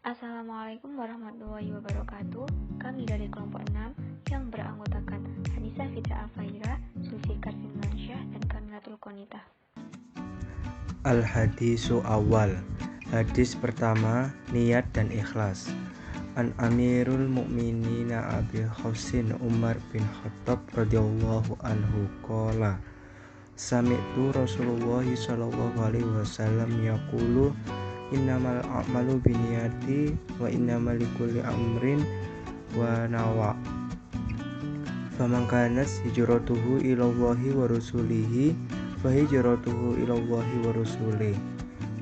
Assalamualaikum warahmatullahi wabarakatuh. Kami dari kelompok 6 yang beranggotakan Hadisah Fitra Al-Faira, Zulfikar Firmansyah, dan Kamilatul Qonitah. Al-Hadisu Awal. Hadis pertama, niat dan ikhlas. An Amirul Mukminin Abi Hafsin Umar bin Khattab radhiyallahu anhu qala sami'tu Rasulullah sallallahu alaihi wasallam yaqulu innamal a'malu binniyati wa innamal likulli amrin wa nawa. Faman kanat hijratuhu ilallahi wa rasulihi fa hijratuhu ilallahi wa rasulihi.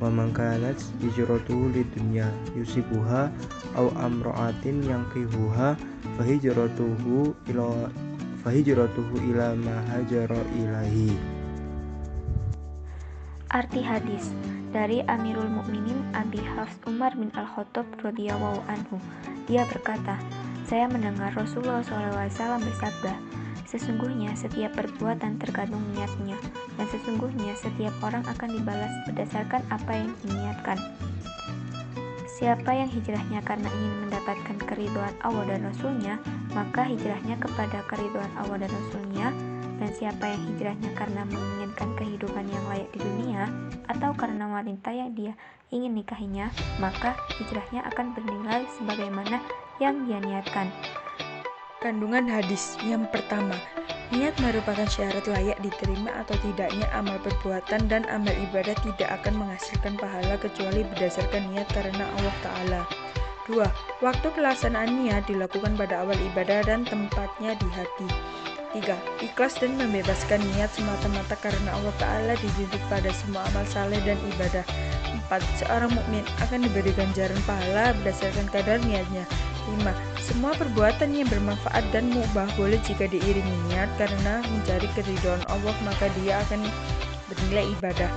Wa man kanat hijratuhu lidunya yusibuha aw amra'atin yanqihuha fa hijratuhu ila ma hajara ilahi. Arti hadis dari Amirul Mukminin Abi Hafs Umar bin Al-Khattab radhiyallahu anhu. Dia berkata, saya mendengar Rasulullah SAW bersabda, sesungguhnya setiap perbuatan tergantung niatnya, dan sesungguhnya setiap orang akan dibalas berdasarkan apa yang diniatkan. Siapa yang hijrahnya karena ingin mendapatkan keridhaan Allah dan Rasulnya, maka hijrahnya kepada keridhaan Allah dan Rasulnya. Dan siapa yang hijrahnya karena menginginkan kehidupan yang layak di dunia, atau karena wanita yang dia ingin nikahinya, maka hijrahnya akan bernilai sebagaimana yang dia niatkan. Kandungan hadis yang pertama, niat merupakan syarat layak diterima atau tidaknya amal perbuatan, dan amal ibadah tidak akan menghasilkan pahala kecuali berdasarkan niat karena Allah Ta'ala. 2. Waktu pelaksanaan niat dilakukan pada awal ibadah dan tempatnya di hati. 3. Ikhlas dan membebaskan niat semata-mata karena Allah Ta'ala dituntut pada semua amal saleh dan ibadah. 4. Seorang mukmin akan diberi ganjaran pahala berdasarkan kadar niatnya. 5. Semua perbuatan yang bermanfaat dan mubah boleh jika diiringi niat karena mencari keridhaan Allah, maka dia akan bernilai ibadah.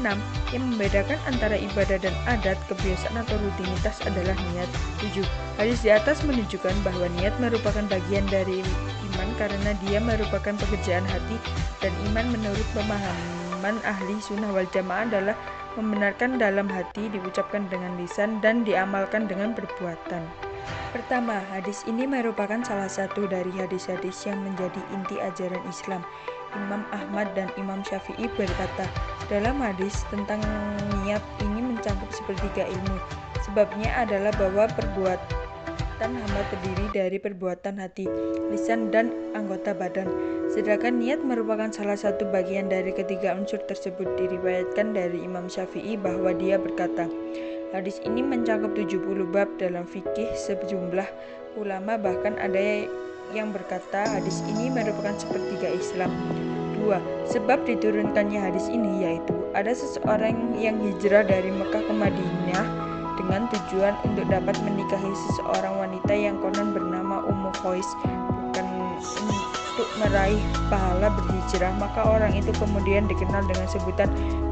6. Yang membedakan antara ibadah dan adat, kebiasaan atau rutinitas adalah niat. 7. Hadis di atas menunjukkan bahwa niat merupakan bagian dari iman karena dia merupakan pekerjaan hati, dan iman menurut pemahaman ahli sunnah wal jamaah adalah membenarkan dalam hati, diucapkan dengan lisan, dan diamalkan dengan perbuatan. Pertama, hadis ini merupakan salah satu dari hadis-hadis yang menjadi inti ajaran Islam. Imam Ahmad dan Imam Syafi'i berkata, dalam hadis tentang niat ini mencakup sepertiga ilmu. Sebabnya adalah bahwa perbuatan hamba terdiri dari perbuatan hati, lisan, dan anggota badan. Sedangkan niat merupakan salah satu bagian dari ketiga unsur tersebut. Diriwayatkan dari Imam Syafi'i bahwa dia berkata, hadis ini mencakup 70 bab dalam fikih. Sejumlah ulama bahkan ada yang berkata hadis ini merupakan sepertiga Islam. 2. Sebab diturunkannya hadis ini yaitu ada seseorang yang hijrah dari Mekah ke Madinah dengan tujuan untuk dapat menikahi seseorang wanita yang konon bernama Ummu Khois, bukan untuk meraih pahala berhijrah, maka orang itu kemudian dikenal dengan sebutan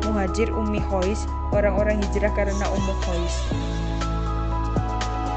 Muhajir Ummi Khois, orang-orang hijrah karena Ummu Khois.